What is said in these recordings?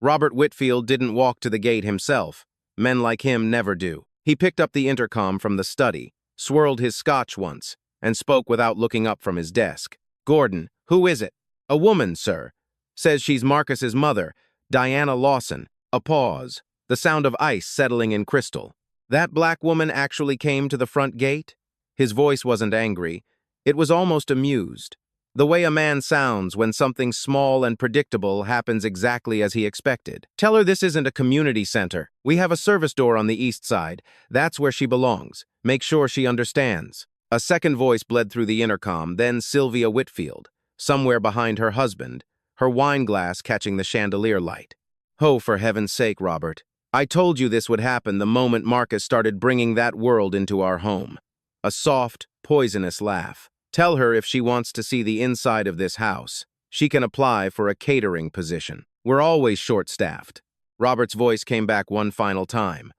Robert Whitfield didn't walk to the gate himself. Men like him never do. He picked up the intercom from the study, swirled his scotch once, and spoke without looking up from his desk. "Gordon, who is it?" "A woman, sir. Says she's Marcus's mother, Diana Lawson." A pause, the sound of ice settling in crystal. "That black woman actually came to the front gate?" His voice wasn't angry. It was almost amused. The way a man sounds when something small and predictable happens exactly as he expected. "Tell her this isn't a community center. We have a service door on the east side. That's where she belongs. Make sure she understands." A second voice bled through the intercom, then Sylvia Whitfield, somewhere behind her husband, her wine glass catching the chandelier light. "Oh, for heaven's sake, Robert. I told you this would happen the moment Marcus started bringing that world into our home." A soft, poisonous laugh. "Tell her if she wants to see the inside of this house, she can apply for a catering position. We're always short-staffed." Robert's voice came back one final time.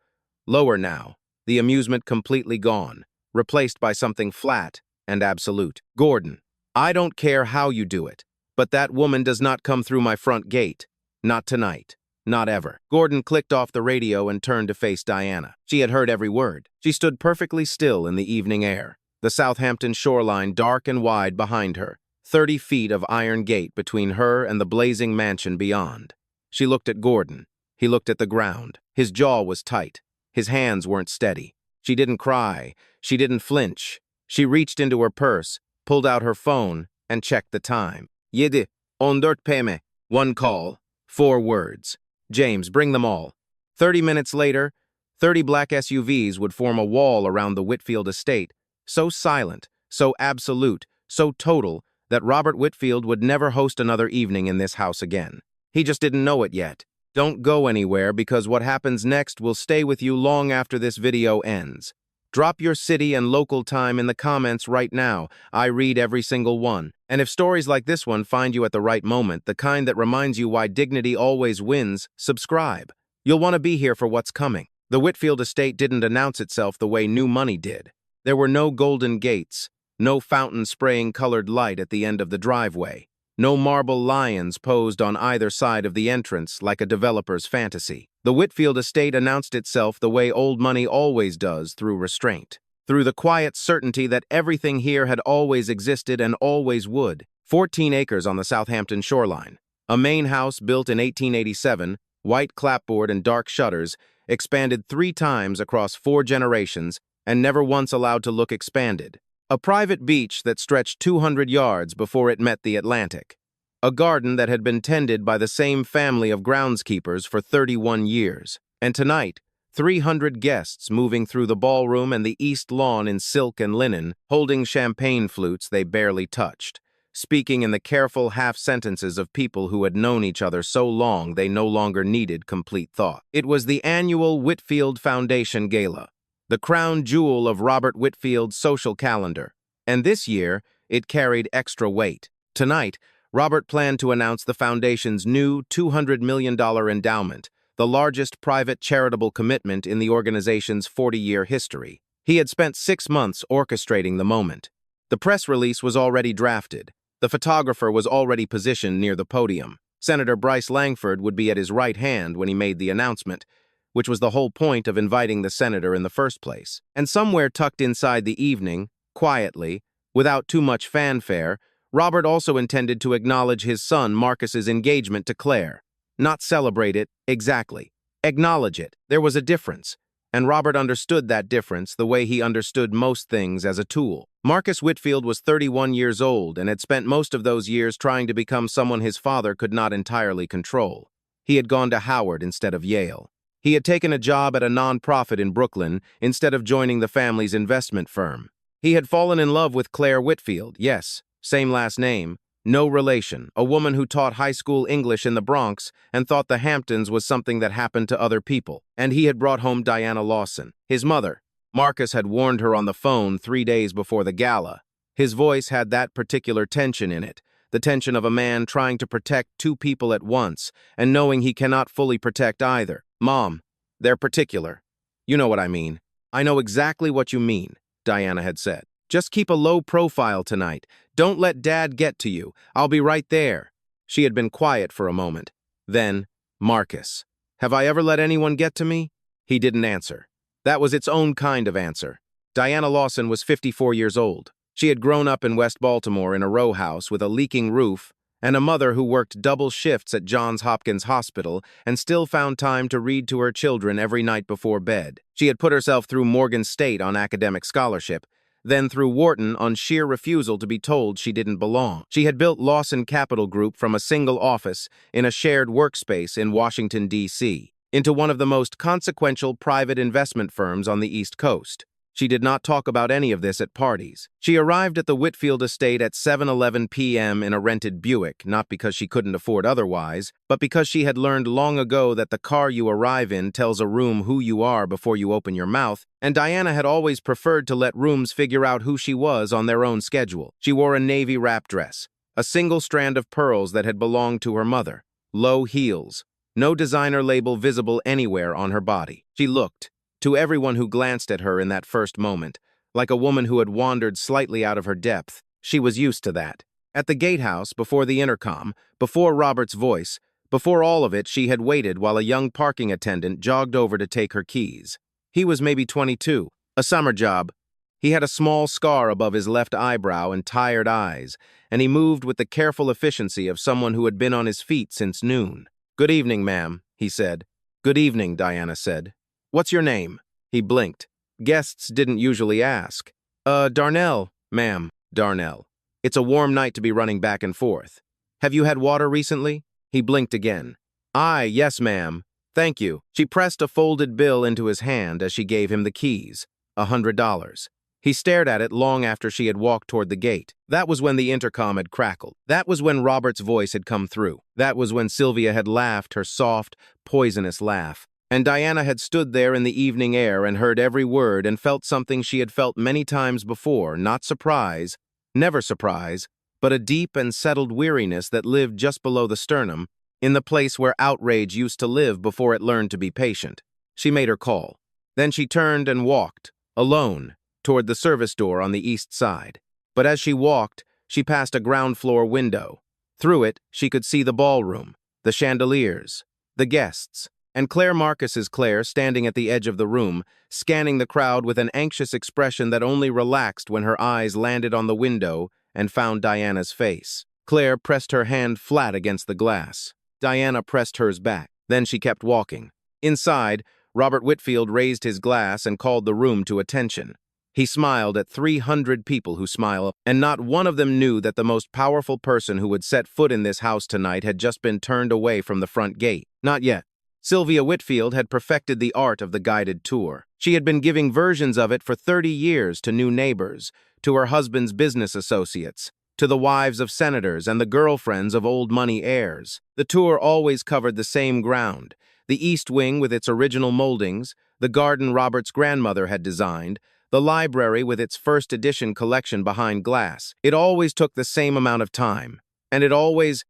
Lower now, the amusement completely gone, replaced by something flat and absolute. "Gordon, I don't care how you do it, but that woman does not come through my front gate. Not tonight. Not ever." Gordon clicked off the radio and turned to face Diana. She had heard every word. She stood perfectly still in the evening air, the Southampton shoreline dark and wide behind her, 30 feet of iron gate between her and the blazing mansion beyond. She looked at Gordon. He looked at the ground. His jaw was tight. His hands weren't steady. She didn't cry. She didn't flinch. She reached into her purse, pulled out her phone, and checked the time. "7, 14 PM. One call. 4 words. James, bring them all." 30 minutes later, 30 black SUVs would form a wall around the Whitfield estate, so silent, so absolute, so total, that Robert Whitfield would never host another evening in this house again. He just didn't know it yet. Don't go anywhere, because what happens next will stay with you long after this video ends. Drop your city and local time in the comments right now. I read every single one. And if stories like this one find you at the right moment, the kind that reminds you why dignity always wins, subscribe. You'll want to be here for what's coming. The Whitfield estate didn't announce itself the way new money did. There were no golden gates, no fountain spraying colored light at the end of the driveway, no marble lions posed on either side of the entrance like a developer's fantasy. The Whitfield estate announced itself the way old money always does, through restraint, through the quiet certainty that everything here had always existed and always would. 14 acres on the Southampton shoreline. A main house built in 1887, white clapboard and dark shutters, expanded 3 times across 4 generations and never once allowed to look expanded. A private beach that stretched 200 yards before it met the Atlantic. A garden that had been tended by the same family of groundskeepers for 31 years. And tonight, 300 guests moving through the ballroom and the east lawn in silk and linen, holding champagne flutes they barely touched, speaking in the careful half-sentences of people who had known each other so long they no longer needed complete thought. It was the annual Whitfield Foundation Gala, the crown jewel of Robert Whitfield's social calendar, and this year it carried extra weight. Tonight, Robert planned to announce the foundation's new $200 million endowment, the largest private charitable commitment in the organization's 40-year history. He had spent 6 months orchestrating the moment. The press release was already drafted. The photographer was already positioned near the podium. Senator Bryce Langford would be at his right hand when he made the announcement, which was the whole point of inviting the senator in the first place. And somewhere tucked inside the evening, quietly, without too much fanfare, Robert also intended to acknowledge his son Marcus's engagement to Claire. Not celebrate it, exactly. Acknowledge it. There was a difference, and Robert understood that difference the way he understood most things, as a tool. Marcus Whitfield was 31 years old and had spent most of those years trying to become someone his father could not entirely control. He had gone to Howard instead of Yale. He had taken a job at a non-profit in Brooklyn instead of joining the family's investment firm. He had fallen in love with Claire Whitfield, yes, same last name, no relation, a woman who taught high school English in the Bronx and thought the Hamptons was something that happened to other people. And he had brought home Diana Lawson, his mother. Marcus had warned her on the phone 3 days before the gala. His voice had that particular tension in it, the tension of a man trying to protect 2 people at once and knowing he cannot fully protect either. "Mom, they're particular. You know what I mean." "I know exactly what you mean," Diana had said. "Just keep a low profile tonight. Don't let Dad get to you. I'll be right there." She had been quiet for a moment. Then, Marcus. Have I ever let anyone get to me? He didn't answer. That was its own kind of answer. Diana Lawson was 54 years old. She had grown up in West Baltimore in a row house with a leaking roof and a mother who worked double shifts at Johns Hopkins Hospital and still found time to read to her children every night before bed. She had put herself through Morgan State on academic scholarship, then through Wharton on sheer refusal to be told she didn't belong. She had built Lawson Capital Group from a single office in a shared workspace in Washington, D.C., into one of the most consequential private investment firms on the East Coast. She did not talk about any of this at parties. She arrived at the Whitfield estate at 7:11 p.m. in a rented Buick, not because she couldn't afford otherwise, but because she had learned long ago that the car you arrive in tells a room who you are before you open your mouth, and Diana had always preferred to let rooms figure out who she was on their own schedule. She wore a navy wrap dress, a single strand of pearls that had belonged to her mother, low heels, no designer label visible anywhere on her body. She looked, to everyone who glanced at her in that first moment, like a woman who had wandered slightly out of her depth. She was used to that. At the gatehouse, before the intercom, before Robert's voice, before all of it, she had waited while a young parking attendant jogged over to take her keys. He was maybe 22, a summer job. He had a small scar above his left eyebrow and tired eyes, and he moved with the careful efficiency of someone who had been on his feet since noon. "Good evening, ma'am," he said. "Good evening," Diana said. "What's your name?" He blinked. Guests didn't usually ask. Darnell, ma'am, Darnell. It's a warm night to be running back and forth. Have you had water recently?" He blinked again. Yes, ma'am. Thank you." She pressed a folded bill into his hand as she gave him the keys. $100. He stared at it long after she had walked toward the gate. That was when the intercom had crackled. That was when Robert's voice had come through. That was when Sylvia had laughed her soft, poisonous laugh. And Diana had stood there in the evening air and heard every word and felt something she had felt many times before, not surprise, never surprise, but a deep and settled weariness that lived just below the sternum, in the place where outrage used to live before it learned to be patient. She made her call. Then she turned and walked, alone, toward the service door on the east side. But as she walked, she passed a ground-floor window. Through it, she could see the ballroom, the chandeliers, the guests, and Claire Marcus's Claire standing at the edge of the room, scanning the crowd with an anxious expression that only relaxed when her eyes landed on the window and found Diana's face. Claire pressed her hand flat against the glass. Diana pressed hers back. Then she kept walking. Inside, Robert Whitfield raised his glass and called the room to attention. He smiled at 300 people who smile, and not one of them knew that the most powerful person who would set foot in this house tonight had just been turned away from the front gate. Not yet. Sylvia Whitfield had perfected the art of the guided tour. She had been giving versions of it for 30 years to new neighbors, to her husband's business associates, to the wives of senators and the girlfriends of old money heirs. The tour always covered the same ground: the East Wing with its original moldings, the garden Robert's grandmother had designed, the library with its first edition collection behind glass. It always took the same amount of time, and it always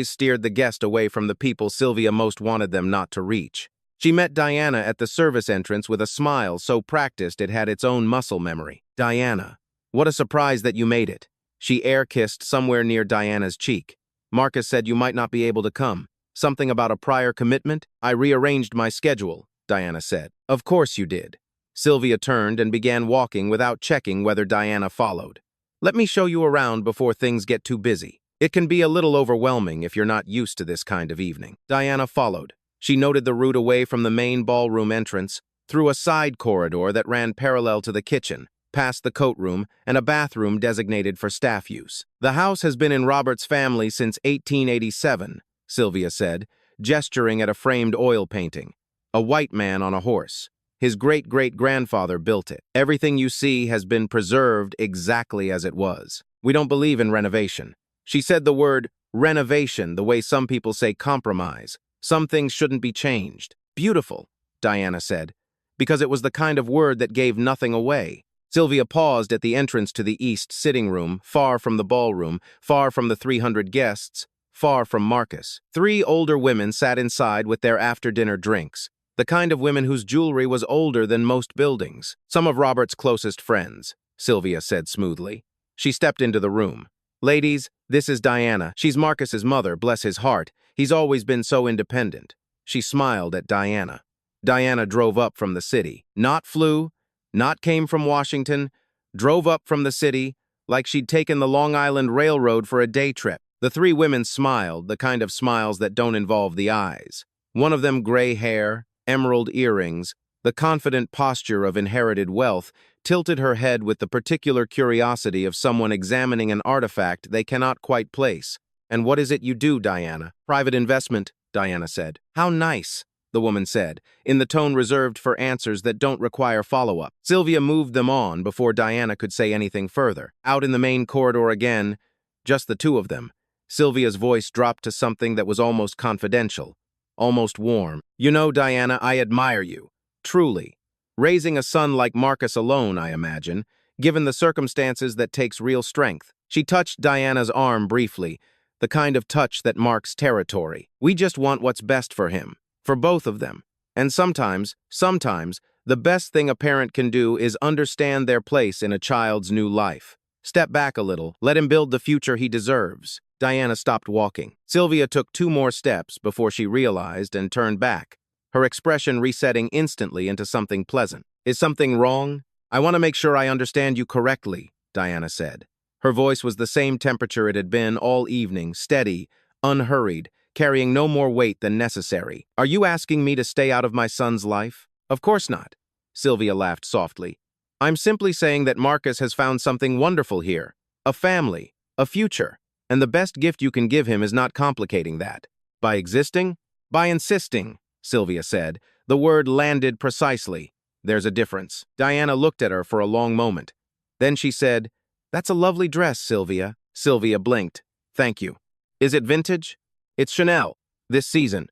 steered the guest away from the people Sylvia most wanted them not to reach. She met Diana at the service entrance with a smile so practiced it had its own muscle memory. "Diana, what a surprise that you made it." She air-kissed somewhere near Diana's cheek. "Marcus said you might not be able to come. Something about a prior commitment?" "I rearranged my schedule," Diana said. "Of course you did." Sylvia turned and began walking without checking whether Diana followed. "Let me show you around before things get too busy. It can be a little overwhelming if you're not used to this kind of evening." Diana followed. She noted the route away from the main ballroom entrance, through a side corridor that ran parallel to the kitchen, past the coat room and a bathroom designated for staff use. "The house has been in Robert's family since 1887, Sylvia said, gesturing at a framed oil painting. "A white man on a horse. His great-great-grandfather built it. Everything you see has been preserved exactly as it was. We don't believe in renovation." She said the word renovation the way some people say compromise. Some things shouldn't be changed. "Beautiful," Diana said, because it was the kind of word that gave nothing away. Sylvia paused at the entrance to the east sitting room, far from the ballroom, far from the 300 guests, far from Marcus. 3 older women sat inside with their after-dinner drinks, the kind of women whose jewelry was older than most buildings. "Some of Robert's closest friends," Sylvia said smoothly. She stepped into the room. "Ladies, this is Diana. She's Marcus's mother, bless his heart. He's always been so independent." She smiled at Diana. Diana drove up from the city. Not flew, not came from Washington, drove up from the city like she'd taken the Long Island Railroad for a day trip. The three women smiled, the kind of smiles that don't involve the eyes. One of them gray hair, emerald earrings, the confident posture of inherited wealth, tilted her head with the particular curiosity of someone examining an artifact they cannot quite place. "And what is it you do, Diana?" "Private investment," Diana said. "How nice," the woman said, in the tone reserved for answers that don't require follow-up. Sylvia moved them on before Diana could say anything further. Out in the main corridor again, just the two of them, Sylvia's voice dropped to something that was almost confidential, almost warm. "You know, Diana, I admire you. Truly. Raising a son like Marcus alone, I imagine, given the circumstances that takes real strength." She touched Diana's arm briefly, the kind of touch that marks territory. "We just want what's best for him, for both of them. And sometimes, the best thing a parent can do is understand their place in a child's new life. Step back a little, let him build the future he deserves." Diana stopped walking. Sylvia took 2 more steps before she realized and turned back, her expression resetting instantly into something pleasant. "Is something wrong?" "I want to make sure I understand you correctly," Diana said. Her voice was the same temperature it had been all evening, steady, unhurried, carrying no more weight than necessary. "Are you asking me to stay out of my son's life?" "Of course not," Sylvia laughed softly. "I'm simply saying that Marcus has found something wonderful here. A family, a future, and the best gift you can give him is not complicating that. By existing? By insisting," Sylvia said. The word landed precisely. "There's a difference." Diana looked at her for a long moment. Then she said, "That's a lovely dress, Sylvia." Sylvia blinked. "Thank you. Is it vintage?" "It's Chanel. This season."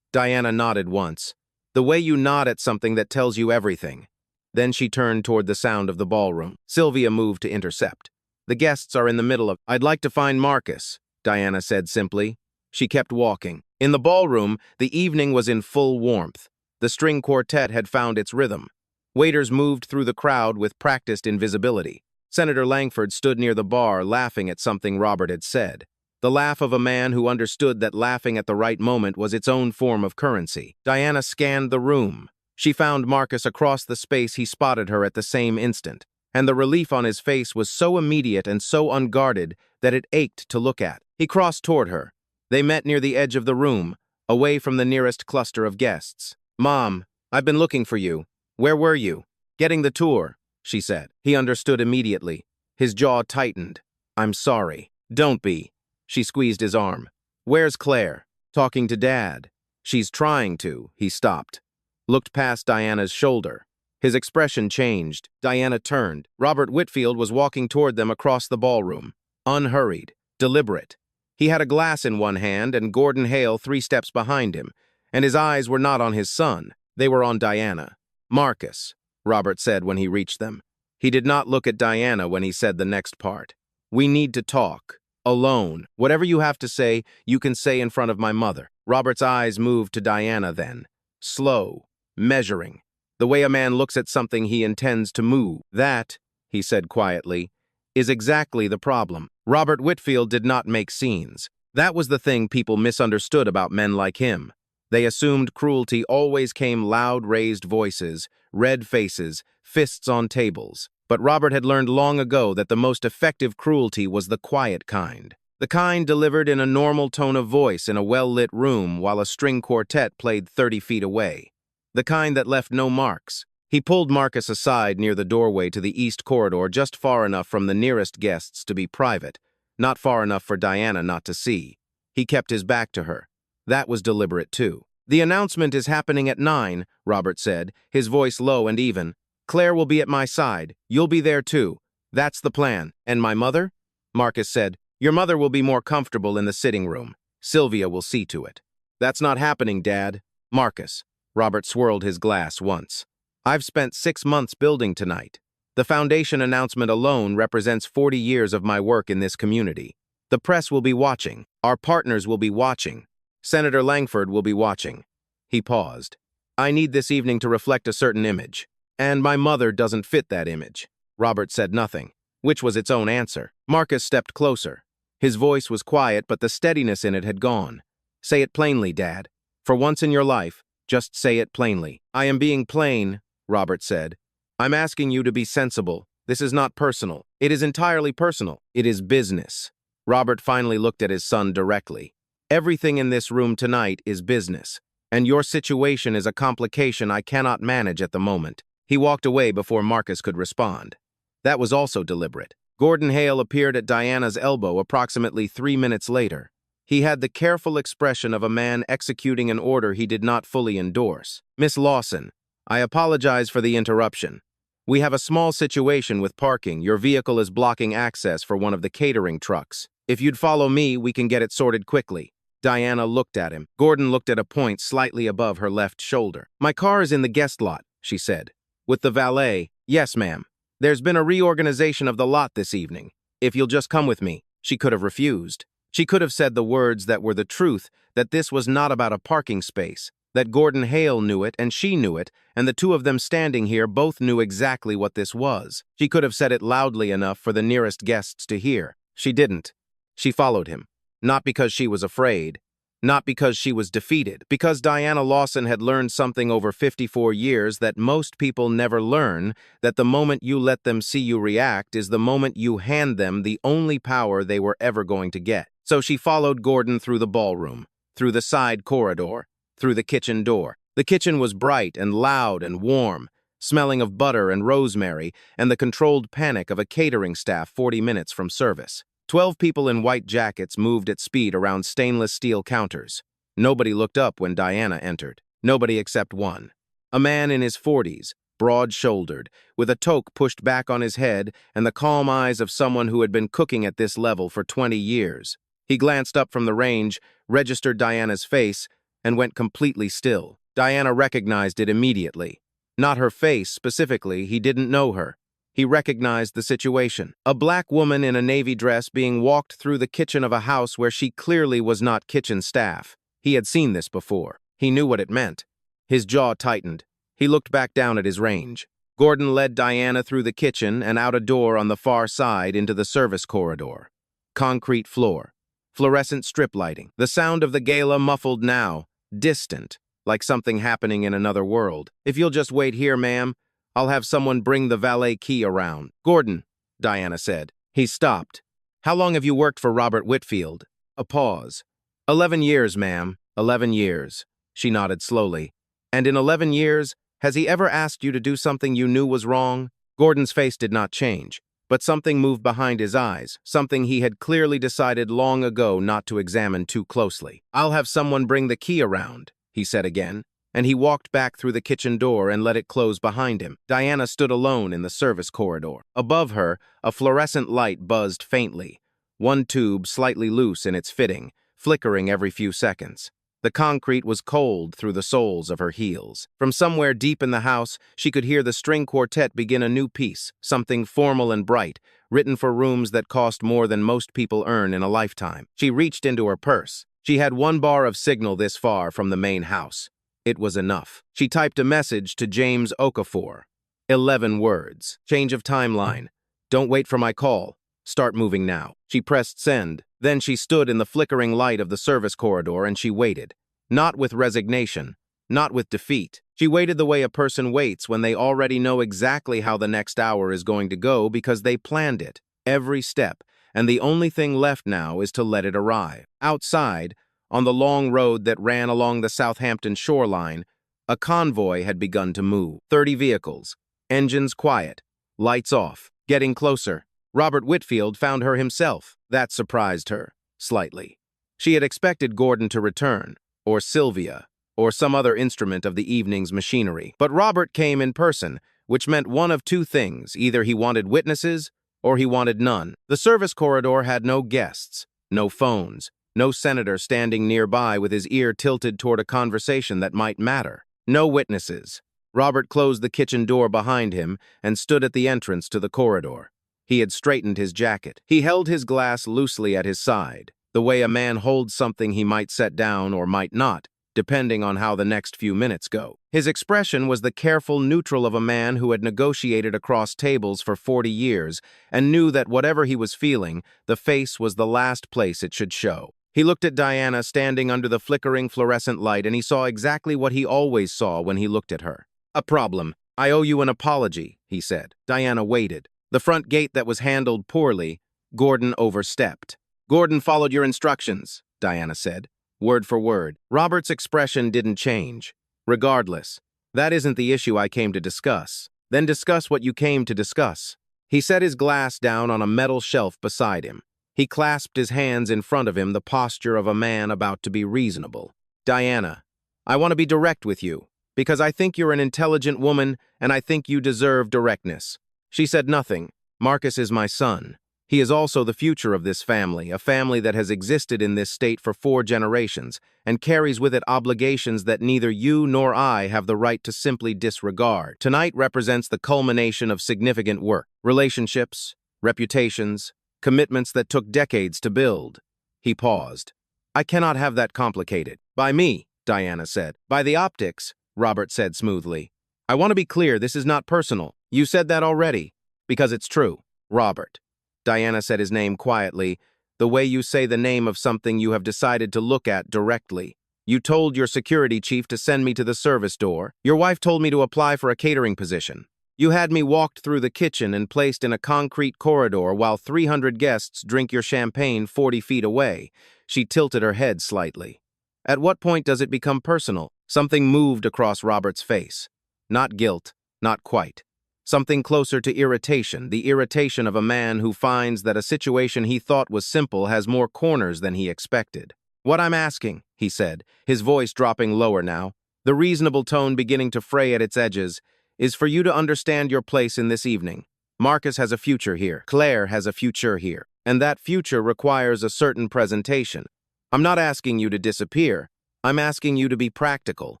Diana nodded once. The way you nod at something that tells you everything. Then she turned toward the sound of the ballroom. Sylvia moved to intercept. "The guests are in the middle of—" "I'd like to find Marcus," Diana said simply. She kept walking. In the ballroom, the evening was in full warmth. The string quartet had found its rhythm. Waiters moved through the crowd with practiced invisibility. Senator Langford stood near the bar, laughing at something Robert had said. The laugh of a man who understood that laughing at the right moment was its own form of currency. Diana scanned the room. She found Marcus across the space. He spotted her at the same instant, and the relief on his face was so immediate and so unguarded that it ached to look at. He crossed toward her. They met near the edge of the room, away from the nearest cluster of guests. "Mom, I've been looking for you. Where were you?" "Getting the tour," she said. He understood immediately. His jaw tightened. "I'm sorry." "Don't be." She squeezed his arm. "Where's Claire?" "Talking to Dad." "She's trying to." He stopped, looked past Diana's shoulder. His expression changed. Diana turned. Robert Whitfield was walking toward them across the ballroom. Unhurried, deliberate. He had a glass in one hand and Gordon Hale 3 steps behind him, and his eyes were not on his son. They were on Diana. "Marcus," Robert said when he reached them. He did not look at Diana when he said the next part. "We need to talk. Alone. Whatever you have to say, you can say in front of my mother." Robert's eyes moved to Diana then. Slow, measuring. The way a man looks at something he intends to move. "That," he said quietly, "is exactly the problem." Robert Whitfield did not make scenes. That was the thing people misunderstood about men like him. They assumed cruelty always came loud raised voices, red faces, fists on tables. But Robert had learned long ago that the most effective cruelty was the quiet kind. The kind delivered in a normal tone of voice in a well-lit room while a string quartet played 30 feet away. The kind that left no marks. He pulled Marcus aside near the doorway to the east corridor, just far enough from the nearest guests to be private, not far enough for Diana not to see. He kept his back to her. That was deliberate too. "The announcement is happening at 9, Robert said, his voice low and even. "Claire will be at my side. You'll be there too. That's the plan." "And my mother?" Marcus said. "Your mother will be more comfortable in the sitting room. Sylvia will see to it." "That's not happening, Dad." "Marcus." Robert swirled his glass once. "I've spent 6 months building tonight. The foundation announcement alone represents 40 years of my work in this community. The press will be watching. Our partners will be watching. Senator Langford will be watching." He paused. "I need this evening to reflect a certain image. And my mother doesn't fit that image." Robert said nothing, which was its own answer. Marcus stepped closer. His voice was quiet, but the steadiness in it had gone. "Say it plainly, Dad." For once in your life, just say it plainly. I am being plain, Robert said. I'm asking you to be sensible. This is not personal. It is entirely personal. It is business. Robert finally looked at his son directly. Everything in this room tonight is business, and your situation is a complication I cannot manage at the moment. He walked away before Marcus could respond. That was also deliberate. Gordon Hale appeared at Diana's elbow approximately 3 minutes later. He had the careful expression of a man executing an order he did not fully endorse. Miss Lawson, I apologize for the interruption. We have a small situation with parking. Your vehicle is blocking access for one of the catering trucks. If you'd follow me, we can get it sorted quickly. Diana looked at him. Gordon looked at a point slightly above her left shoulder. My car is in the guest lot, she said. With the valet, yes, ma'am. There's been a reorganization of the lot this evening. If you'll just come with me. She could have refused. She could have said the words that were the truth, that this was not about a parking space, that Gordon Hale knew it and she knew it, and the two of them standing here both knew exactly what this was. She could have said it loudly enough for the nearest guests to hear. She didn't. She followed him. Not because she was afraid, not because she was defeated, because Diana Lawson had learned something over 54 years that most people never learn, that the moment you let them see you react is the moment you hand them the only power they were ever going to get. So she followed Gordon through the ballroom, through the side corridor, through the kitchen door. The kitchen was bright and loud and warm, smelling of butter and rosemary and the controlled panic of a catering staff 40 minutes from service. 12 people in white jackets moved at speed around stainless steel counters. Nobody looked up when Diana entered. Nobody except one. A man in his 40s, broad-shouldered, with a toque pushed back on his head and the calm eyes of someone who had been cooking at this level for 20 years. He glanced up from the range, registered Diana's face, and went completely still. Diana recognized it immediately. Not her face, specifically, he didn't know her. He recognized the situation. A black woman in a navy dress being walked through the kitchen of a house where she clearly was not kitchen staff. He had seen this before. He knew what it meant. His jaw tightened. He looked back down at his range. Gordon led Diana through the kitchen and out a door on the far side into the service corridor. Concrete floor. Fluorescent strip lighting. The sound of the gala muffled now, distant, like something happening in another world. If you'll just wait here, ma'am, I'll have someone bring the valet key around. Gordon, Diana said. He stopped. How long have you worked for Robert Whitfield? A pause. 11 years, ma'am. 11 years. She nodded slowly. And in 11 years, has he ever asked you to do something you knew was wrong? Gordon's face did not change, but something moved behind his eyes, something he had clearly decided long ago not to examine too closely. I'll have someone bring the key around, he said again, and he walked back through the kitchen door and let it close behind him. Diana stood alone in the service corridor. Above her, a fluorescent light buzzed faintly, one tube slightly loose in its fitting, flickering every few seconds. The concrete was cold through the soles of her heels. From somewhere deep in the house, she could hear the string quartet begin a new piece, something formal and bright, written for rooms that cost more than most people earn in a lifetime. She reached into her purse. She had 1 bar of signal this far from the main house. It was enough. She typed a message to James Okafor. 11 words. Change of timeline. Don't wait for my call. Start moving now. She pressed send. Then she stood in the flickering light of the service corridor and she waited. Not with resignation. Not with defeat. She waited the way a person waits when they already know exactly how the next hour is going to go because they planned it. Every step. And the only thing left now is to let it arrive. Outside, on the long road that ran along the Southampton shoreline, a convoy had begun to move. 30 vehicles. Engines quiet. Lights off. Getting closer. Robert Whitfield found her himself. That surprised her, slightly. She had expected Gordon to return, or Sylvia, or some other instrument of the evening's machinery. But Robert came in person, which meant one of two things. Either he wanted witnesses, or he wanted none. The service corridor had no guests, no phones, no senator standing nearby with his ear tilted toward a conversation that might matter. No witnesses. Robert closed the kitchen door behind him and stood at the entrance to the corridor. He had straightened his jacket. He held his glass loosely at his side, the way a man holds something he might set down or might not, depending on how the next few minutes go. His expression was the careful neutral of a man who had negotiated across tables for 40 years and knew that whatever he was feeling, the face was the last place it should show. He looked at Diana standing under the flickering fluorescent light, and he saw exactly what he always saw when he looked at her. "A problem. I owe you an apology," he said. Diana waited. The front gate that was handled poorly, Gordon overstepped. "Gordon followed your instructions," Diana said, word for word. Robert's expression didn't change. "Regardless, that isn't the issue I came to discuss." "Then discuss what you came to discuss." He set his glass down on a metal shelf beside him. He clasped his hands in front of him, the posture of a man about to be reasonable. "Diana, I want to be direct with you, because I think you're an intelligent woman, and I think you deserve directness." She said nothing. "Marcus is my son. He is also the future of this family, a family that has existed in this state for 4 generations, and carries with it obligations that neither you nor I have the right to simply disregard. Tonight represents the culmination of significant work, relationships, reputations, commitments that took decades to build." He paused. "I cannot have that complicated." "By me," Diana said. "By the optics," Robert said smoothly. "I want to be clear, this is not personal. You said that already, because it's true." "Robert." Diana said his name quietly, "the way you say the name of something you have decided to look at directly. You told your security chief to send me to the service door. Your wife told me to apply for a catering position. You had me walked through the kitchen and placed in a concrete corridor while 300 guests drink your champagne 40 feet away." She tilted her head slightly. "At what point does it become personal?" Something moved across Robert's face. Not guilt, not quite. Something closer to irritation, the irritation of a man who finds that a situation he thought was simple has more corners than he expected. "What I'm asking," he said, his voice dropping lower now, the reasonable tone beginning to fray at its edges, "is for you to understand your place in this evening. Marcus has a future here. Claire has a future here. And that future requires a certain presentation. I'm not asking you to disappear. I'm asking you to be practical."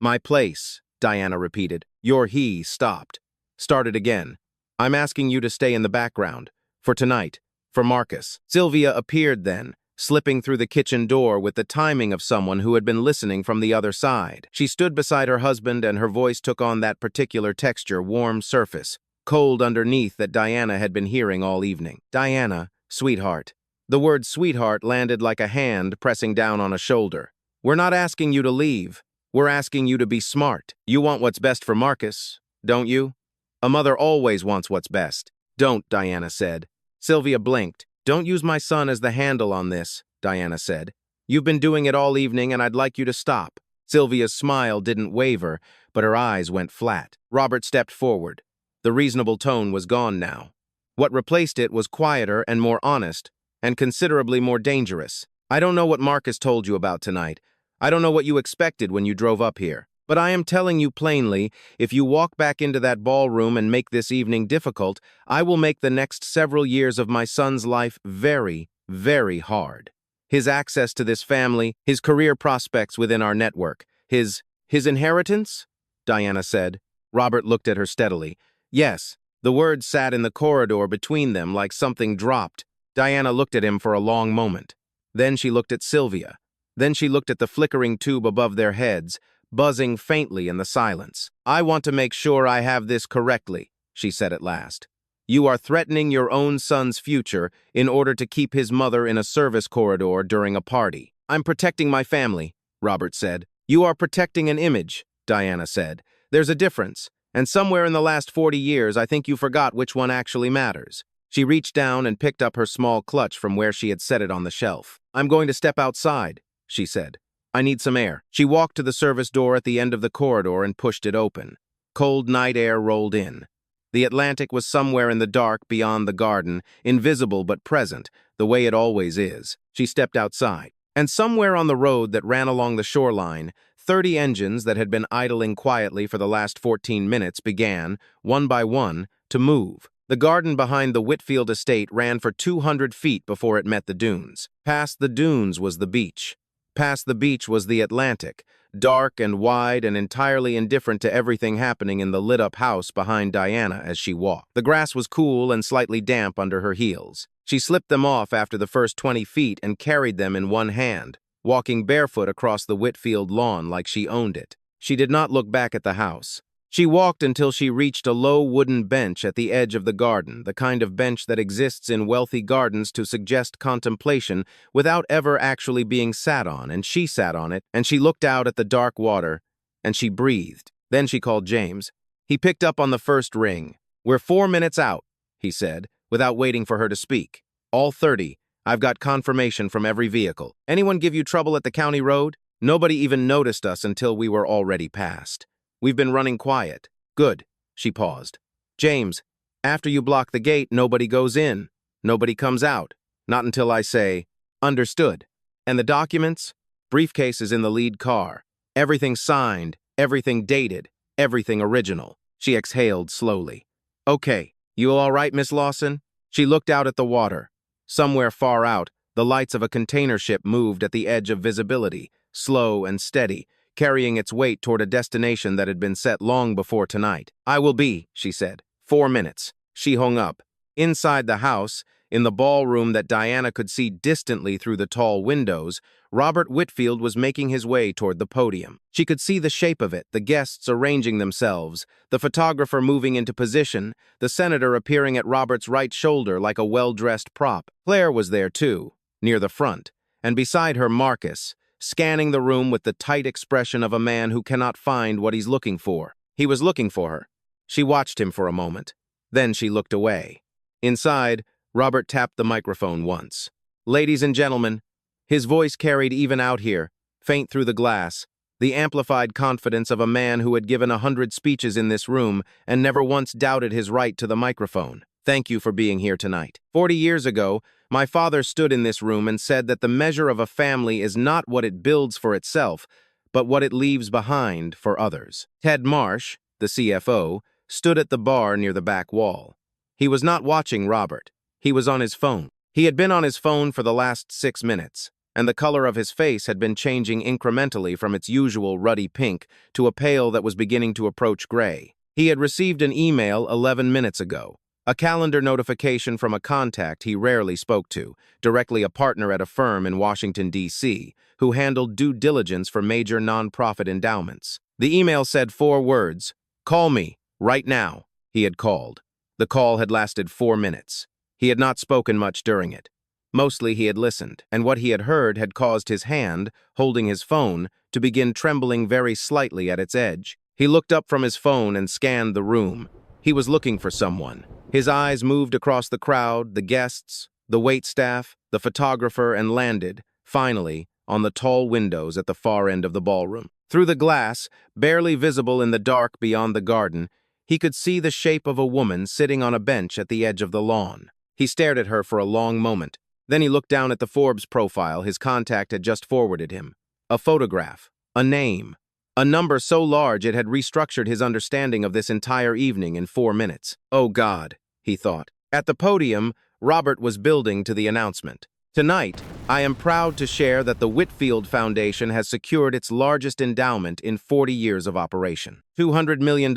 "My place," Diana repeated. He stopped. Started again. "I'm asking you to stay in the background. For tonight. For Marcus." Sylvia appeared then, slipping through the kitchen door with the timing of someone who had been listening from the other side. She stood beside her husband, and her voice took on that particular texture, warm surface, cold underneath, that Diana had been hearing all evening. "Diana, sweetheart." The word sweetheart landed like a hand pressing down on a shoulder. "We're not asking you to leave. We're asking you to be smart. You want what's best for Marcus, don't you? A mother always wants what's best." "Don't," Diana said. Sylvia blinked. "Don't use my son as the handle on this," Diana said. "You've been doing it all evening, and I'd like you to stop." Sylvia's smile didn't waver, but her eyes went flat. Robert stepped forward. The reasonable tone was gone now. What replaced it was quieter and more honest, and considerably more dangerous. "I don't know what Marcus told you about tonight. I don't know what you expected when you drove up here. But I am telling you plainly, if you walk back into that ballroom and make this evening difficult, I will make the next several years of my son's life very, very hard. His access to this family, his career prospects within our network, his inheritance?" Diana said. Robert looked at her steadily. "Yes." The words sat in the corridor between them like something dropped. Diana looked at him for a long moment. Then she looked at Sylvia. Then she looked at the flickering tube above their heads, buzzing faintly in the silence. "I want to make sure I have this correctly," she said at last. "You are threatening your own son's future in order to keep his mother in a service corridor during a party." "I'm protecting my family," Robert said. "You are protecting an image," Diana said. "There's a difference, and somewhere in the last 40 years I think you forgot which one actually matters." She reached down and picked up her small clutch from where she had set it on the shelf. "I'm going to step outside," she said. "I need some air." She walked to the service door at the end of the corridor and pushed it open. Cold night air rolled in. The Atlantic was somewhere in the dark beyond the garden, invisible but present, the way it always is. She stepped outside. And somewhere on the road that ran along the shoreline, 30 engines that had been idling quietly for the last 14 minutes began, one by one, to move. The garden behind the Whitfield estate ran for 200 feet before it met the dunes. Past the dunes was the beach. Past the beach was the Atlantic, dark and wide and entirely indifferent to everything happening in the lit-up house behind Diana as she walked. The grass was cool and slightly damp under her heels. She slipped them off after the first 20 feet and carried them in one hand, walking barefoot across the Whitfield lawn like she owned it. She did not look back at the house. She walked until she reached a low wooden bench at the edge of the garden, the kind of bench that exists in wealthy gardens to suggest contemplation without ever actually being sat on, and she sat on it, and she looked out at the dark water, and she breathed. Then she called James. He picked up on the first ring. "We're 4 minutes out," he said, without waiting for her to speak. "All 30. I've got confirmation from every vehicle. Anyone give you trouble at the county road?" Nobody even noticed us until we were already past. "We've been running quiet." "Good." She paused. "James, after you block the gate, nobody goes in. Nobody comes out. Not until I say, 'Understood.' And the documents? Briefcase is in the lead car. Everything signed, everything dated, everything original." She exhaled slowly. "Okay. You all right, Miss Lawson?" She looked out at the water. Somewhere far out, the lights of a container ship moved at the edge of visibility, slow and steady, carrying its weight toward a destination that had been set long before tonight. "I will be," she said. 4 minutes. She hung up. Inside the house, in the ballroom that Diana could see distantly through the tall windows, Robert Whitfield was making his way toward the podium. She could see the shape of it, the guests arranging themselves, the photographer moving into position, the senator appearing at Robert's right shoulder like a well-dressed prop. Claire was there too, near the front, and beside her Marcus, scanning the room with the tight expression of a man who cannot find what he's looking for. He was looking for her. She watched him for a moment. Then she looked away. Inside, Robert tapped the microphone once. "Ladies and gentlemen," his voice carried even out here, faint through the glass, the amplified confidence of a man who had given 100 speeches in this room and never once doubted his right to the microphone. "Thank you for being here tonight. 40 years ago, my father stood in this room and said that the measure of a family is not what it builds for itself, but what it leaves behind for others." Ted Marsh, the CFO, stood at the bar near the back wall. He was not watching Robert. He was on his phone. He had been on his phone for the last 6 minutes, and the color of his face had been changing incrementally from its usual ruddy pink to a pale that was beginning to approach gray. He had received an email 11 minutes ago, a calendar notification from a contact he rarely spoke to, directly a partner at a firm in Washington, D.C., who handled due diligence for major nonprofit endowments. The email said 4 words, "Call me, right now." He had called. The call had lasted 4 minutes. He had not spoken much during it. Mostly he had listened, and what he had heard had caused his hand, holding his phone, to begin trembling very slightly at its edge. He looked up from his phone and scanned the room. He was looking for someone. His eyes moved across the crowd, the guests, the waitstaff, the photographer, and landed, finally, on the tall windows at the far end of the ballroom. Through the glass, barely visible in the dark beyond the garden, he could see the shape of a woman sitting on a bench at the edge of the lawn. He stared at her for a long moment. Then he looked down at the Forbes profile his contact had just forwarded him. A photograph, a name, a number so large it had restructured his understanding of this entire evening in 4 minutes. "Oh God," he thought. At the podium, Robert was building to the announcement. "Tonight, I am proud to share that the Whitfield Foundation has secured its largest endowment in 40 years of operation. $200 million,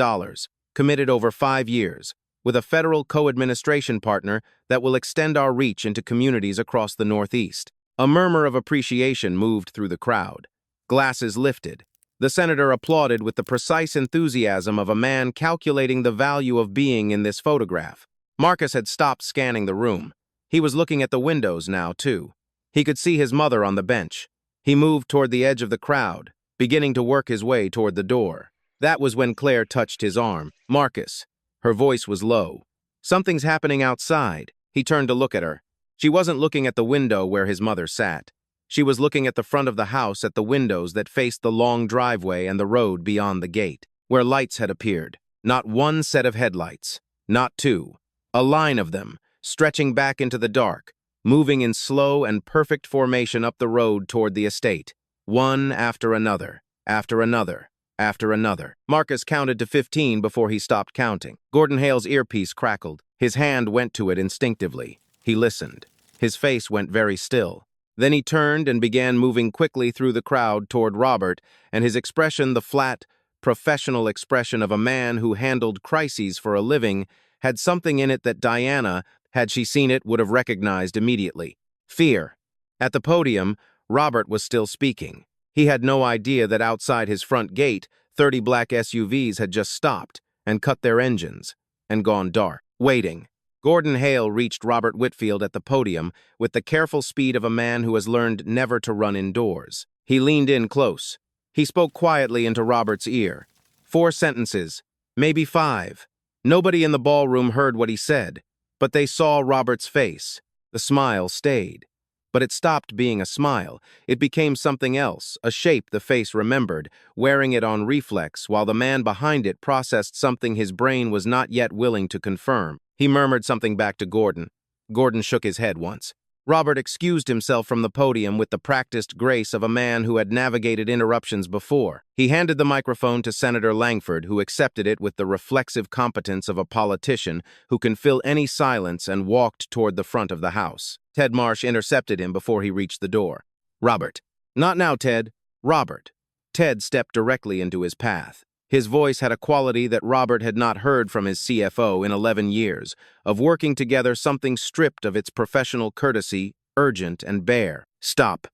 committed over 5 years, with a federal co-administration partner that will extend our reach into communities across the Northeast." A murmur of appreciation moved through the crowd. Glasses lifted. The senator applauded with the precise enthusiasm of a man calculating the value of being in this photograph. Marcus had stopped scanning the room. He was looking at the windows now, too. He could see his mother on the bench. He moved toward the edge of the crowd, beginning to work his way toward the door. That was when Claire touched his arm. "Marcus." Her voice was low. "Something's happening outside." He turned to look at her. She wasn't looking at the window where his mother sat. She was looking at the front of the house at the windows that faced the long driveway and the road beyond the gate, where lights had appeared. Not one set of headlights. Not 2. A line of them, stretching back into the dark, moving in slow and perfect formation up the road toward the estate. One after another, after another, after another. Marcus counted to 15 before he stopped counting. Gordon Hale's earpiece crackled. His hand went to it instinctively. He listened. His face went very still. Then he turned and began moving quickly through the crowd toward Robert, and his expression, the flat, professional expression of a man who handled crises for a living, had something in it that Diana, had she seen it, would have recognized immediately. Fear. At the podium, Robert was still speaking. He had no idea that outside his front gate, 30 black SUVs had just stopped and cut their engines and gone dark. Waiting. Gordon Hale reached Robert Whitfield at the podium with the careful speed of a man who has learned never to run indoors. He leaned in close. He spoke quietly into Robert's ear. 4 sentences, maybe 5. Nobody in the ballroom heard what he said, but they saw Robert's face. The smile stayed. But it stopped being a smile. It became something else, a shape the face remembered, wearing it on reflex while the man behind it processed something his brain was not yet willing to confirm. He murmured something back to Gordon. Gordon shook his head once. Robert excused himself from the podium with the practiced grace of a man who had navigated interruptions before. He handed the microphone to Senator Langford, who accepted it with the reflexive competence of a politician who can fill any silence, and walked toward the front of the House. Ted Marsh intercepted him before he reached the door. "Robert." "Not now, Ted." "Robert." Ted stepped directly into his path. His voice had a quality that Robert had not heard from his CFO in 11 years, of working together something stripped of its professional courtesy, urgent and bare. "Stop.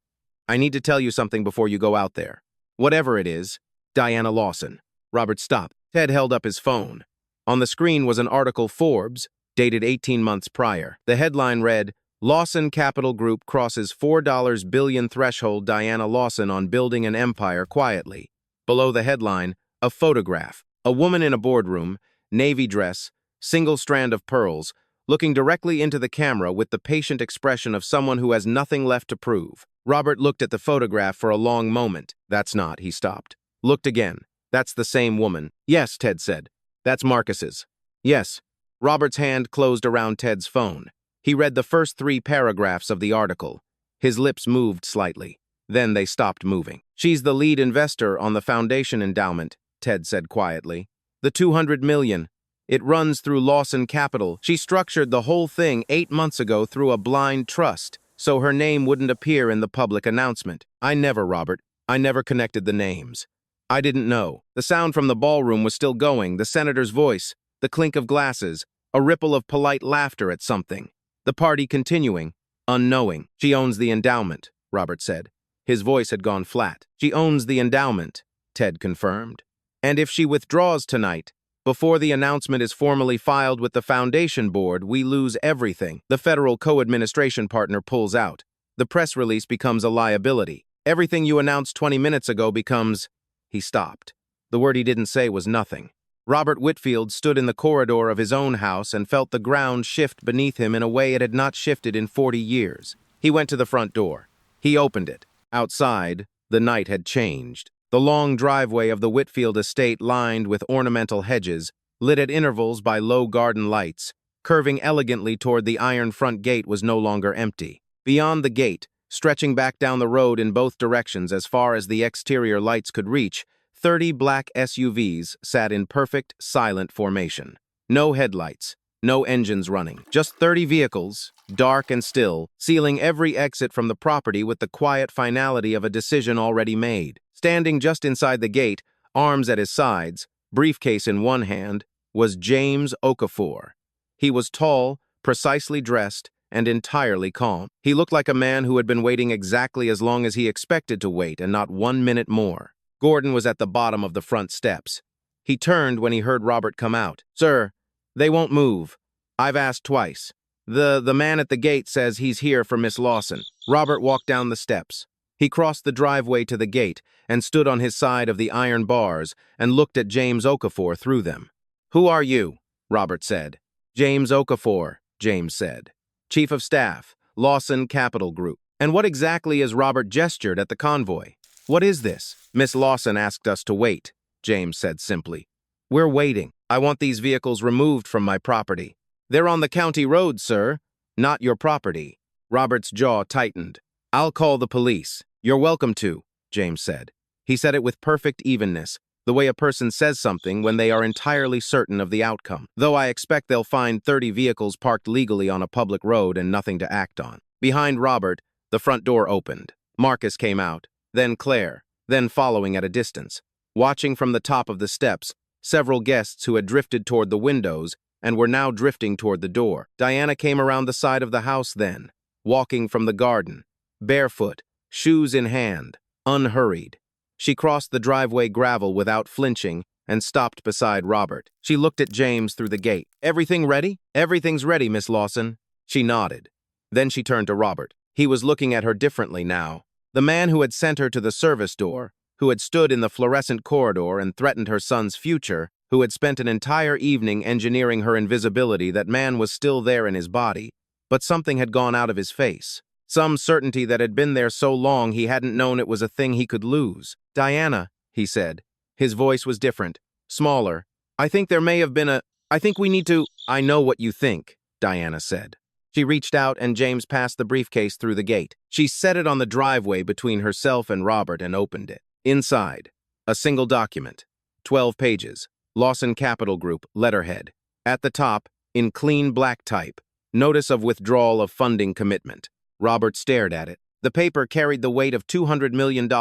I need to tell you something before you go out there. Whatever it is, Diana Lawson." Robert stopped. Ted held up his phone. On the screen was an article Forbes, dated 18 months prior. The headline read, "Lawson Capital Group crosses $4 billion threshold, Diana Lawson on building an empire quietly." Below the headline, a photograph. A woman in a boardroom, navy dress, single strand of pearls, looking directly into the camera with the patient expression of someone who has nothing left to prove. Robert looked at the photograph for a long moment. "That's not," he stopped. Looked again. "That's the same woman." "Yes," Ted said. "That's Marcus's." "Yes." Robert's hand closed around Ted's phone. He read the first 3 paragraphs of the article. His lips moved slightly. Then they stopped moving. "She's the lead investor on the foundation endowment," Ted said quietly. "The $200 million. It runs through Lawson Capital. She structured the whole thing 8 months ago through a blind trust, so her name wouldn't appear in the public announcement." Robert. I never connected the names. I didn't know." The sound from the ballroom was still going, the senator's voice, the clink of glasses, a ripple of polite laughter at something. The party continuing, unknowing. "She owns the endowment," Robert said. His voice had gone flat. "She owns the endowment," Ted confirmed. "And if she withdraws tonight, before the announcement is formally filed with the foundation board, we lose everything. The federal co-administration partner pulls out. The press release becomes a liability. Everything you announced 20 minutes ago becomes—" He stopped. The word he didn't say was nothing. Robert Whitfield stood in the corridor of his own house and felt the ground shift beneath him in a way it had not shifted in 40 years. He went to the front door. He opened it. Outside, the night had changed. The long driveway of the Whitfield estate, lined with ornamental hedges, lit at intervals by low garden lights, curving elegantly toward the iron front gate, was no longer empty. Beyond the gate, stretching back down the road in both directions as far as the exterior lights could reach, 30 black SUVs sat in perfect, silent formation. No headlights, no engines running. Just 30 vehicles, dark and still, sealing every exit from the property with the quiet finality of a decision already made. Standing just inside the gate, arms at his sides, briefcase in one hand, was James Okafor. He was tall, precisely dressed, and entirely calm. He looked like a man who had been waiting exactly as long as he expected to wait, and not 1 minute more. Gordon was at the bottom of the front steps. He turned when he heard Robert come out. "Sir, they won't move. I've asked twice. The man at the gate says he's here for Miss Lawson." Robert walked down the steps. He crossed the driveway to the gate and stood on his side of the iron bars and looked at James Okafor through them. "Who are you?" Robert said. "James Okafor," James said. "Chief of Staff, Lawson Capital Group." "And what exactly is—" Robert gestured at the convoy. "What is this?" "Miss Lawson asked us to wait," James said simply. "We're waiting. I want these vehicles removed from my property." "They're on the county road, sir. Not your property." Robert's jaw tightened. "I'll call the police." "You're welcome to," James said. He said it with perfect evenness, the way a person says something when they are entirely certain of the outcome. "Though I expect they'll find 30 vehicles parked legally on a public road and nothing to act on." Behind Robert, the front door opened. Marcus came out, then Claire, then following at a distance. Watching from the top of the steps, several guests who had drifted toward the windows and were now drifting toward the door. Diana came around the side of the house then, walking from the garden, barefoot, shoes in hand, unhurried. She crossed the driveway gravel without flinching and stopped beside Robert. She looked at James through the gate. "Everything ready?" "Everything's ready, Miss Lawson." She nodded. Then she turned to Robert. He was looking at her differently now. The man who had sent her to the service door, who had stood in the fluorescent corridor and threatened her son's future, who had spent an entire evening engineering her invisibility, that man was still there in his body, but something had gone out of his face. Some certainty that had been there so long he hadn't known it was a thing he could lose. "Diana," he said. His voice was different, smaller. "I think there may have been I think we need to—" "I know what you think," Diana said. She reached out and James passed the briefcase through the gate. She set it on the driveway between herself and Robert and opened it. Inside, a single document, 12 pages, Lawson Capital Group, letterhead. At the top, in clean black type, notice of withdrawal of funding commitment. Robert stared at it. The paper carried the weight of $200 million,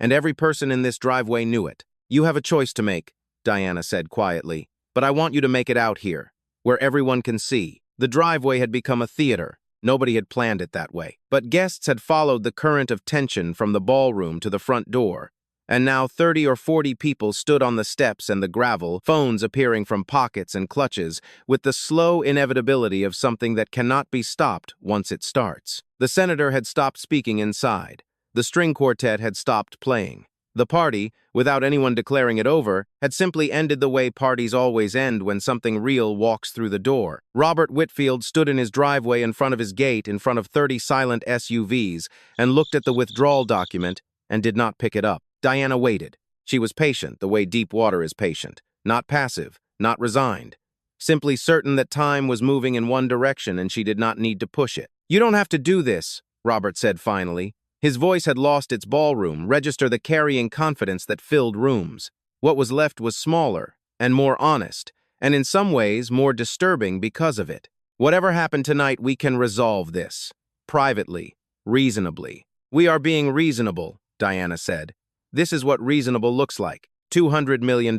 and every person in this driveway knew it. "You have a choice to make," Diana said quietly, "but I want you to make it out here, where everyone can see." The driveway had become a theater. Nobody had planned it that way. But guests had followed the current of tension from the ballroom to the front door, and now 30 or 40 people stood on the steps and the gravel, phones appearing from pockets and clutches, with the slow inevitability of something that cannot be stopped once it starts. The senator had stopped speaking inside. The string quartet had stopped playing. The party, without anyone declaring it over, had simply ended the way parties always end when something real walks through the door. Robert Whitfield stood in his driveway in front of his gate in front of 30 silent SUVs and looked at the withdrawal document and did not pick it up. Diana waited. She was patient, the way deep water is patient. Not passive, not resigned. Simply certain that time was moving in one direction and she did not need to push it. "You don't have to do this," Robert said finally. His voice had lost its ballroom, register the carrying confidence that filled rooms. What was left was smaller and more honest, and in some ways more disturbing because of it. "Whatever happened tonight, we can resolve this. Privately. Reasonably." "We are being reasonable," Diana said. "This is what reasonable looks like. $200 million.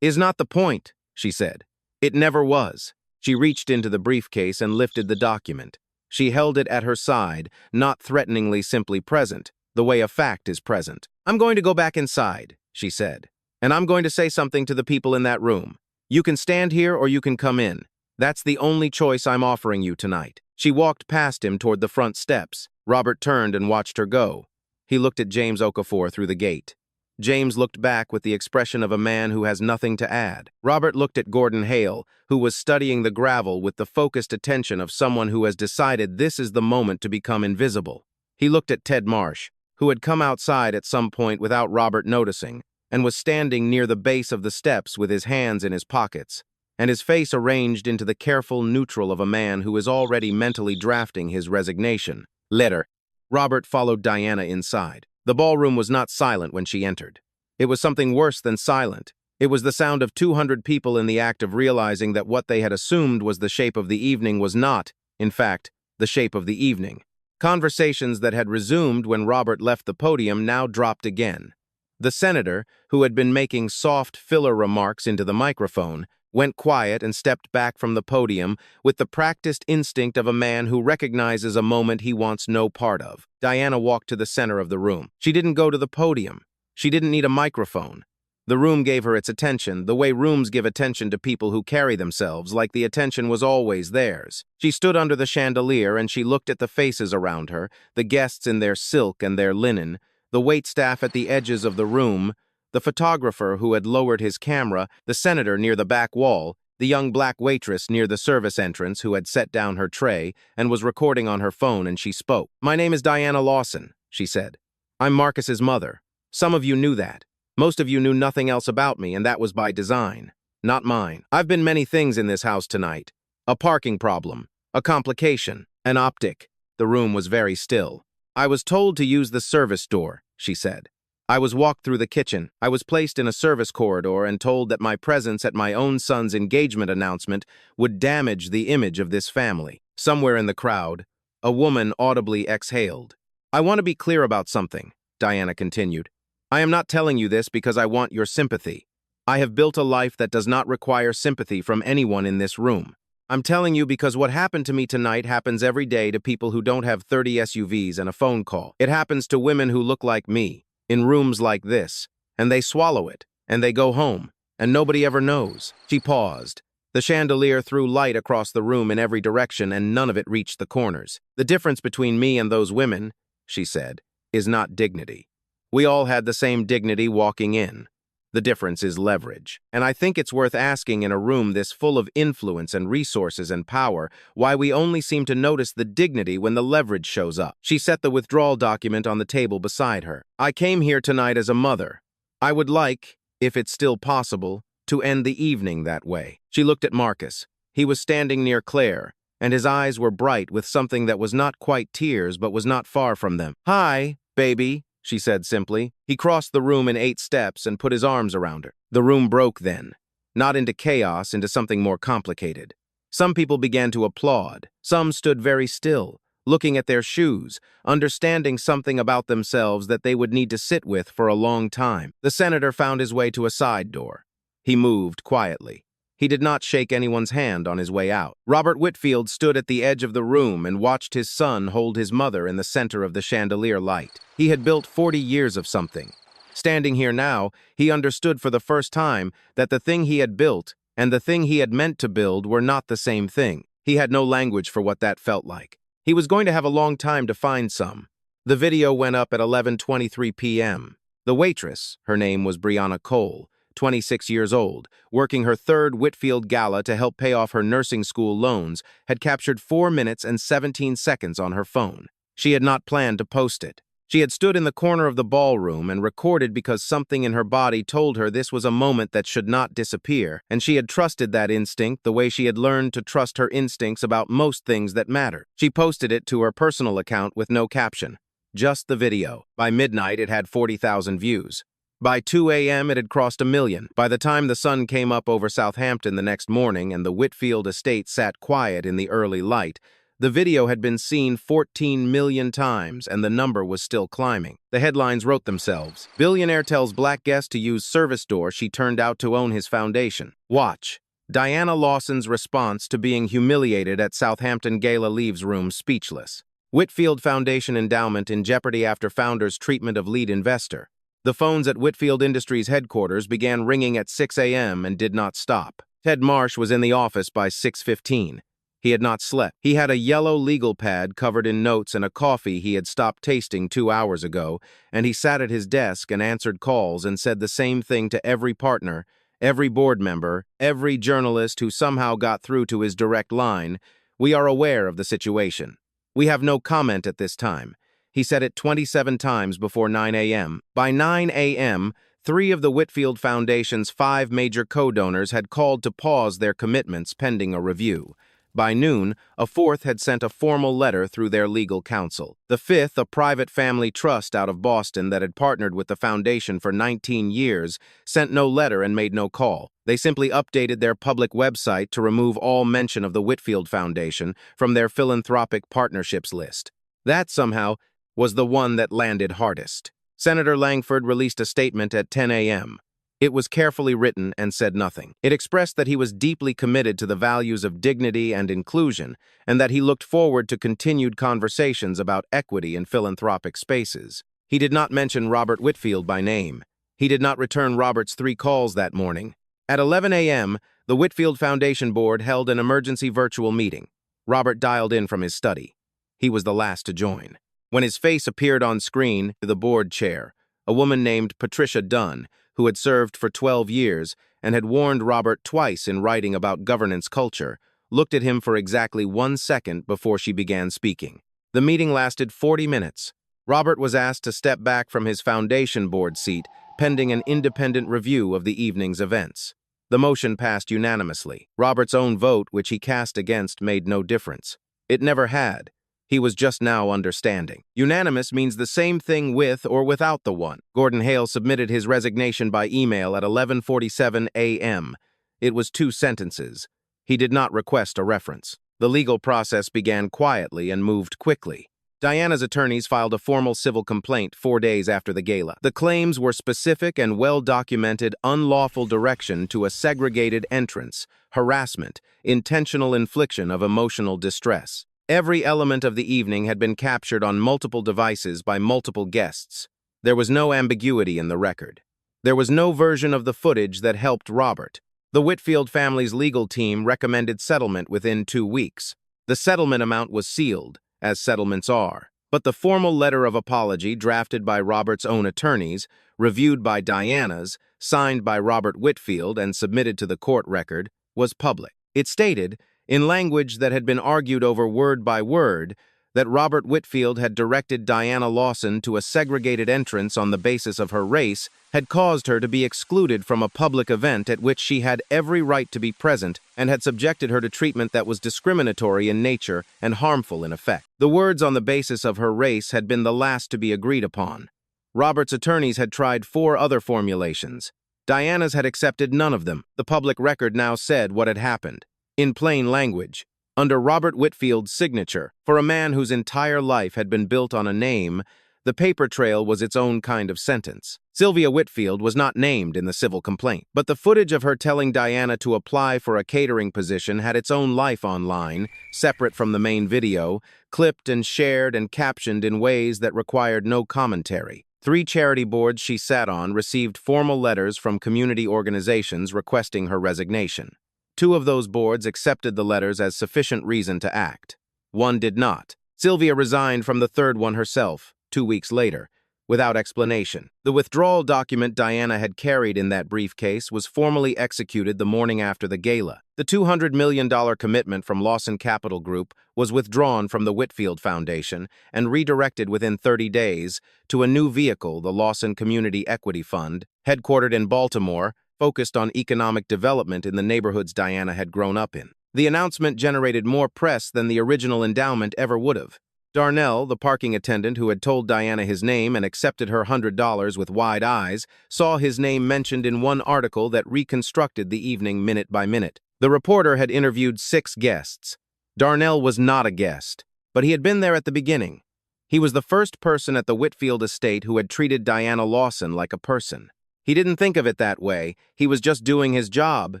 Is not the point," she said. "It never was." She reached into the briefcase and lifted the document. She held it at her side, not threateningly, simply present, the way a fact is present. "I'm going to go back inside," she said, "and I'm going to say something to the people in that room. You can stand here or you can come in. That's the only choice I'm offering you tonight." She walked past him toward the front steps. Robert turned and watched her go. He looked at James Okafor through the gate. James looked back with the expression of a man who has nothing to add. Robert looked at Gordon Hale, who was studying the gravel with the focused attention of someone who has decided this is the moment to become invisible. He looked at Ted Marsh, who had come outside at some point without Robert noticing, and was standing near the base of the steps with his hands in his pockets, and his face arranged into the careful neutral of a man who is already mentally drafting his resignation. Letter. Robert followed Diana inside. The ballroom was not silent when she entered. It was something worse than silent. It was the sound of 200 people in the act of realizing that what they had assumed was the shape of the evening was not, in fact, the shape of the evening. Conversations that had resumed when Robert left the podium now dropped again. The senator, who had been making soft filler remarks into the microphone, went quiet and stepped back from the podium with the practiced instinct of a man who recognizes a moment he wants no part of. Diana walked to the center of the room. She didn't go to the podium. She didn't need a microphone. The room gave her its attention, the way rooms give attention to people who carry themselves, like the attention was always theirs. She stood under the chandelier and she looked at the faces around her, the guests in their silk and their linen, the waitstaff at the edges of the room, the photographer who had lowered his camera, the senator near the back wall, the young black waitress near the service entrance who had set down her tray and was recording on her phone, and she spoke. "My name is Diana Lawson," she said. "I'm Marcus's mother. Some of you knew that. Most of you knew nothing else about me, and that was by design. Not mine. I've been many things in this house tonight. A parking problem, a complication, an optic." The room was very still. "I was told to use the service door," she said. "I was walked through the kitchen. I was placed in a service corridor and told that my presence at my own son's engagement announcement would damage the image of this family." Somewhere in the crowd, a woman audibly exhaled. "I want to be clear about something," Diana continued. "I am not telling you this because I want your sympathy. I have built a life that does not require sympathy from anyone in this room. I'm telling you because what happened to me tonight happens every day to people who don't have 30 SUVs and a phone call. It happens to women who look like me. in rooms like this, and they swallow it, and they go home, and nobody ever knows." She paused. The chandelier threw light across the room in every direction, and none of it reached the corners. "The difference between me and those women," she said, "is not dignity. We all had the same dignity walking in. The difference is leverage. And I think it's worth asking in a room this full of influence and resources and power why we only seem to notice the dignity when the leverage shows up." She set the withdrawal document on the table beside her. "I came here tonight as a mother. I would like, if it's still possible, to end the evening that way." She looked at Marcus. He was standing near Claire, and his eyes were bright with something that was not quite tears but was not far from them. "Hi, baby," she said simply. He crossed the room in 8 steps and put his arms around her. The room broke then, not into chaos, into something more complicated. Some people began to applaud. Some stood very still, looking at their shoes, understanding something about themselves that they would need to sit with for a long time. The senator found his way to a side door. He moved quietly. He did not shake anyone's hand on his way out. Robert Whitfield stood at the edge of the room and watched his son hold his mother in the center of the chandelier light. He had built 40 years of something. Standing here now, he understood for the first time that the thing he had built and the thing he had meant to build were not the same thing. He had no language for what that felt like. He was going to have a long time to find some. The video went up at 11:23 p.m. The waitress, her name was Brianna Cole, 26 years old, working her 3rd Whitfield Gala to help pay off her nursing school loans, had captured 4 minutes and 17 seconds on her phone. She had not planned to post it. She had stood in the corner of the ballroom and recorded because something in her body told her this was a moment that should not disappear, and she had trusted that instinct the way she had learned to trust her instincts about most things that matter. She posted it to her personal account with no caption, just the video. By midnight, it had 40,000 views. By 2 a.m., it had crossed 1 million. By the time the sun came up over Southampton the next morning and the Whitfield estate sat quiet in the early light, the video had been seen 14 million times, and the number was still climbing. The headlines wrote themselves. "Billionaire tells black guest to use service door she turned out to own his foundation." Watch. Diana Lawson's response to being humiliated at Southampton Gala leaves room speechless. Whitfield Foundation endowment in jeopardy after founder's treatment of lead investor. The phones at Whitfield Industries headquarters began ringing at 6 a.m. and did not stop. Ted Marsh was in the office by 6:15. He had not slept. He had a yellow legal pad covered in notes and a coffee he had stopped tasting 2 hours ago, and he sat at his desk and answered calls and said the same thing to every partner, every board member, every journalist who somehow got through to his direct line. "We are aware of the situation. We have no comment at this time." He said it 27 times before 9 a.m. By 9 a.m., 3 of the Whitfield Foundation's 5 major co-donors had called to pause their commitments pending a review. By noon, a 4th had sent a formal letter through their legal counsel. The 5th, a private family trust out of Boston that had partnered with the foundation for 19 years, sent no letter and made no call. They simply updated their public website to remove all mention of the Whitfield Foundation from their philanthropic partnerships list. That, somehow, was the one that landed hardest. Senator Langford released a statement at 10 a.m. It was carefully written and said nothing. It expressed that he was deeply committed to the values of dignity and inclusion, and that he looked forward to continued conversations about equity in philanthropic spaces. He did not mention Robert Whitfield by name. He did not return Robert's 3 calls that morning. At 11 a.m., the Whitfield Foundation Board held an emergency virtual meeting. Robert dialed in from his study. He was the last to join. When his face appeared on screen, the board chair, a woman named Patricia Dunn, who had served for 12 years and had warned Robert twice in writing about governance culture, looked at him for exactly 1 second before she began speaking. The meeting lasted 40 minutes. Robert was asked to step back from his foundation board seat, pending an independent review of the evening's events. The motion passed unanimously. Robert's own vote, which he cast against, made no difference. It never had. He was just now understanding. Unanimous means the same thing with or without the one. Gordon Hale submitted his resignation by email at 11:47 a.m. It was 2 sentences. He did not request a reference. The legal process began quietly and moved quickly. Diana's attorneys filed a formal civil complaint 4 days after the gala. The claims were specific and well-documented unlawful direction to a segregated entrance, harassment, intentional infliction of emotional distress. Every element of the evening had been captured on multiple devices by multiple guests. There was no ambiguity in the record. There was no version of the footage that helped Robert. The Whitfield family's legal team recommended settlement within 2 weeks. The settlement amount was sealed, as settlements are. But the formal letter of apology drafted by Robert's own attorneys, reviewed by Diana's, signed by Robert Whitfield and submitted to the court record, was public. It stated, in language that had been argued over word by word, that Robert Whitfield had directed Diana Lawson to a segregated entrance on the basis of her race had caused her to be excluded from a public event at which she had every right to be present and had subjected her to treatment that was discriminatory in nature and harmful in effect. The words on the basis of her race had been the last to be agreed upon. Robert's attorneys had tried 4 other formulations. Diana's had accepted none of them. The public record now said what had happened. In plain language, under Robert Whitfield's signature, for a man whose entire life had been built on a name, the paper trail was its own kind of sentence. Sylvia Whitfield was not named in the civil complaint, but the footage of her telling Diana to apply for a catering position had its own life online, separate from the main video, clipped and shared and captioned in ways that required no commentary. 3 charity boards she sat on received formal letters from community organizations requesting her resignation. 2 of those boards accepted the letters as sufficient reason to act. 1 did not. Sylvia resigned from the 3rd one herself, 2 weeks later, without explanation. The withdrawal document Diana had carried in that briefcase was formally executed the morning after the gala. The $200 million commitment from Lawson Capital Group was withdrawn from the Whitfield Foundation and redirected within 30 days to a new vehicle, the Lawson Community Equity Fund, headquartered in Baltimore, focused on economic development in the neighborhoods Diana had grown up in. The announcement generated more press than the original endowment ever would have. Darnell, the parking attendant who had told Diana his name and accepted her $100 with wide eyes, saw his name mentioned in one article that reconstructed the evening minute by minute. The reporter had interviewed 6 guests. Darnell was not a guest, but he had been there at the beginning. He was the first person at the Whitfield estate who had treated Diana Lawson like a person. He didn't think of it that way. He was just doing his job,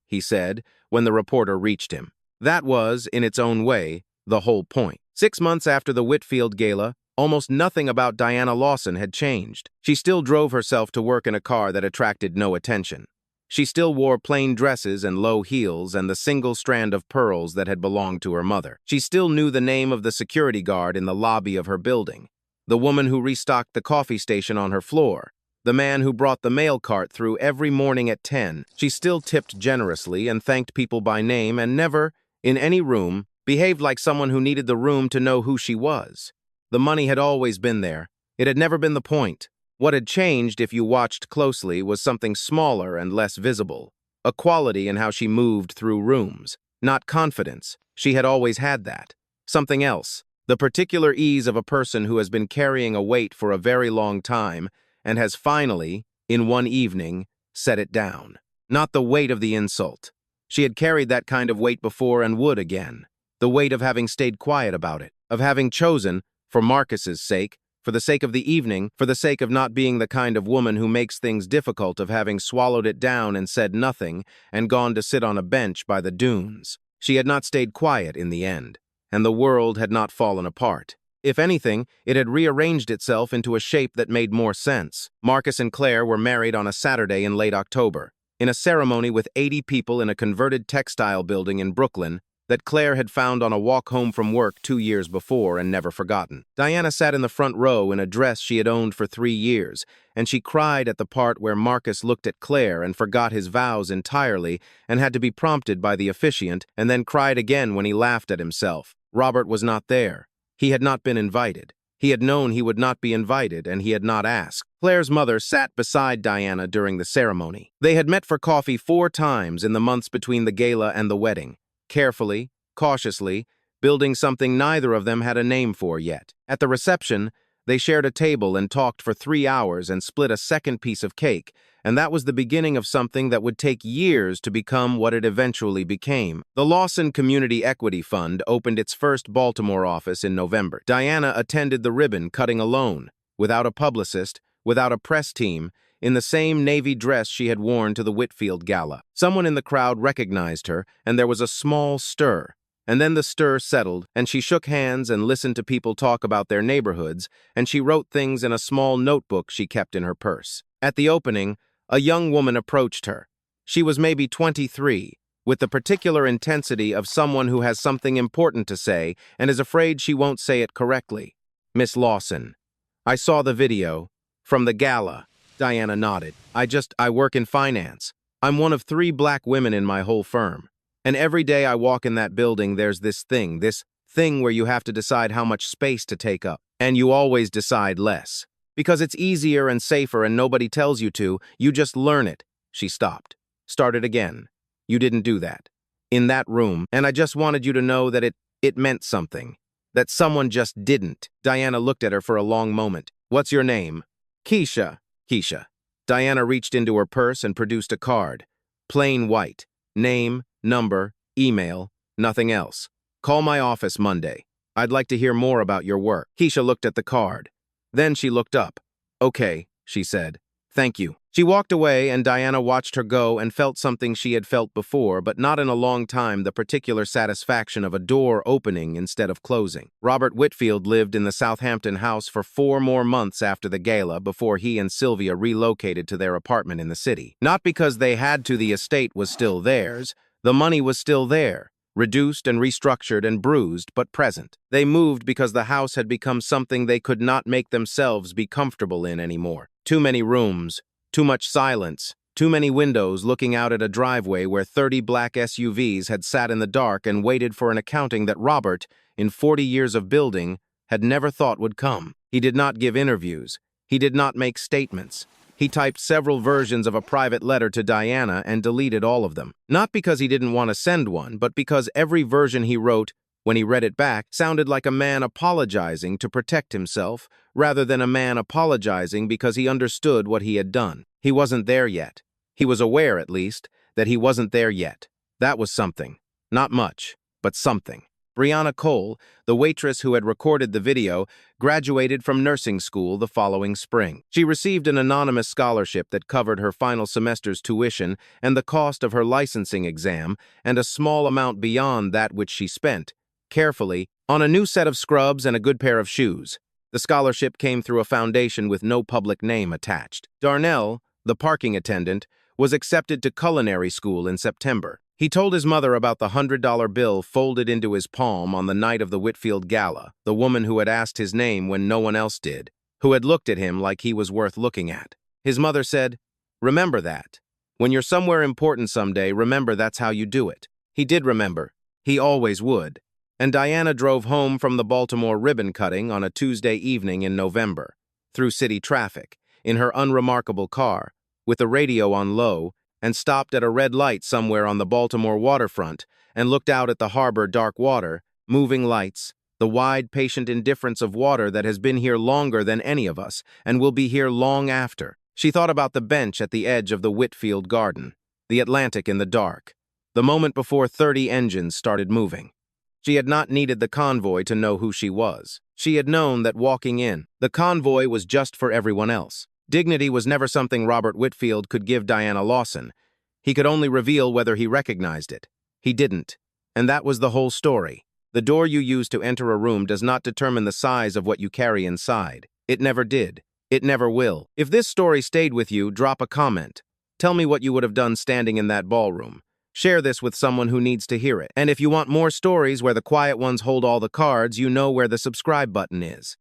he said, when the reporter reached him. That was, in its own way, the whole point. 6 months after the Whitfield Gala, almost nothing about Diana Lawson had changed. She still drove herself to work in a car that attracted no attention. She still wore plain dresses and low heels and the single strand of pearls that had belonged to her mother. She still knew the name of the security guard in the lobby of her building, the woman who restocked the coffee station on her floor, the man who brought the mail cart through every morning at 10. She still tipped generously and thanked people by name and never, in any room, behaved like someone who needed the room to know who she was. The money had always been there. It had never been the point. What had changed, if you watched closely, was something smaller and less visible. A quality in how she moved through rooms. Not confidence. She had always had that. Something else. The particular ease of a person who has been carrying a weight for a very long time and has finally, in one evening, set it down. Not the weight of the insult. She had carried that kind of weight before and would again. The weight of having stayed quiet about it, of having chosen, for Marcus's sake, for the sake of the evening, for the sake of not being the kind of woman who makes things difficult, of having swallowed it down and said nothing and gone to sit on a bench by the dunes. She had not stayed quiet in the end, and the world had not fallen apart. If anything, it had rearranged itself into a shape that made more sense. Marcus and Claire were married on a Saturday in late October, in a ceremony with 80 people in a converted textile building in Brooklyn that Claire had found on a walk home from work 2 years before and never forgotten. Diana sat in the front row in a dress she had owned for 3 years, and she cried at the part where Marcus looked at Claire and forgot his vows entirely and had to be prompted by the officiant, and then cried again when he laughed at himself. Robert was not there. He had not been invited. He had known he would not be invited, and he had not asked. Claire's mother sat beside Diana during the ceremony. They had met for coffee 4 times in the months between the gala and the wedding, carefully, cautiously, building something neither of them had a name for yet. At the reception, they shared a table and talked for 3 hours and split a second piece of cake, and that was the beginning of something that would take years to become what it eventually became. The Lawson Community Equity Fund opened its first Baltimore office in November. Diana attended the ribbon cutting alone, without a publicist, without a press team, in the same navy dress she had worn to the Whitfield Gala. Someone in the crowd recognized her, and there was a small stir, And then the stir settled, and she shook hands and listened to people talk about their neighborhoods, and she wrote things in a small notebook she kept in her purse. At the opening, a young woman approached her. She was maybe 23, with the particular intensity of someone who has something important to say and is afraid she won't say it correctly. "Miss Lawson, I saw the video. From the gala." Diana nodded. I work in finance. I'm one of 3 black women in my whole firm. And every day I walk in that building, there's this thing where you have to decide how much space to take up. And you always decide less. Because it's easier and safer and nobody tells you to, you just learn it. She stopped. Started again. You didn't do that. In that room, and I just wanted you to know that it meant something. That someone just didn't. Diana looked at her for a long moment. "What's your name?" "Keisha." "Keisha." Diana reached into her purse and produced a card. Plain white. Name, number, email, nothing else. "Call my office Monday. I'd like to hear more about your work." Keisha looked at the card. Then she looked up. "Okay," she said. "Thank you." She walked away, and Diana watched her go and felt something she had felt before, but not in a long time, the particular satisfaction of a door opening instead of closing. Robert Whitfield lived in the Southampton house for 4 more months after the gala before he and Sylvia relocated to their apartment in the city. Not because they had to, the estate was still theirs. The money was still there. Reduced and restructured and bruised, but present. They moved because the house had become something they could not make themselves be comfortable in anymore. Too many rooms, too much silence, too many windows looking out at a driveway where 30 black SUVs had sat in the dark and waited for an accounting that Robert, in 40 years of building, had never thought would come. He did not give interviews. He did not make statements. He typed several versions of a private letter to Diana and deleted all of them. Not because he didn't want to send one, but because every version he wrote, when he read it back, sounded like a man apologizing to protect himself, rather than a man apologizing because he understood what he had done. He wasn't there yet. He was aware, at least, that he wasn't there yet. That was something. Not much, but something. Brianna Cole, the waitress who had recorded the video, graduated from nursing school the following spring. She received an anonymous scholarship that covered her final semester's tuition and the cost of her licensing exam, and a small amount beyond that which she spent, carefully, on a new set of scrubs and a good pair of shoes. The scholarship came through a foundation with no public name attached. Darnell, the parking attendant, was accepted to culinary school in September. He told his mother about the $100 bill folded into his palm on the night of the Whitfield Gala, the woman who had asked his name when no one else did, who had looked at him like he was worth looking at. His mother said, "Remember that. When you're somewhere important someday, remember that's how you do it." He did remember. He always would. And Diana drove home from the Baltimore ribbon cutting on a Tuesday evening in November, through city traffic, in her unremarkable car, with the radio on low, and stopped at a red light somewhere on the Baltimore waterfront and looked out at the harbor dark water, moving lights, the wide, patient indifference of water that has been here longer than any of us and will be here long after. She thought about the bench at the edge of the Whitfield garden, the Atlantic in the dark, the moment before 30 engines started moving. She had not needed the convoy to know who she was. She had known that walking in, the convoy was just for everyone else. Dignity was never something Robert Whitfield could give Diana Lawson. He could only reveal whether he recognized it. He didn't. And that was the whole story. The door you use to enter a room does not determine the size of what you carry inside. It never did. It never will. If this story stayed with you, drop a comment. Tell me what you would have done standing in that ballroom. Share this with someone who needs to hear it. And if you want more stories where the quiet ones hold all the cards, you know where the subscribe button is.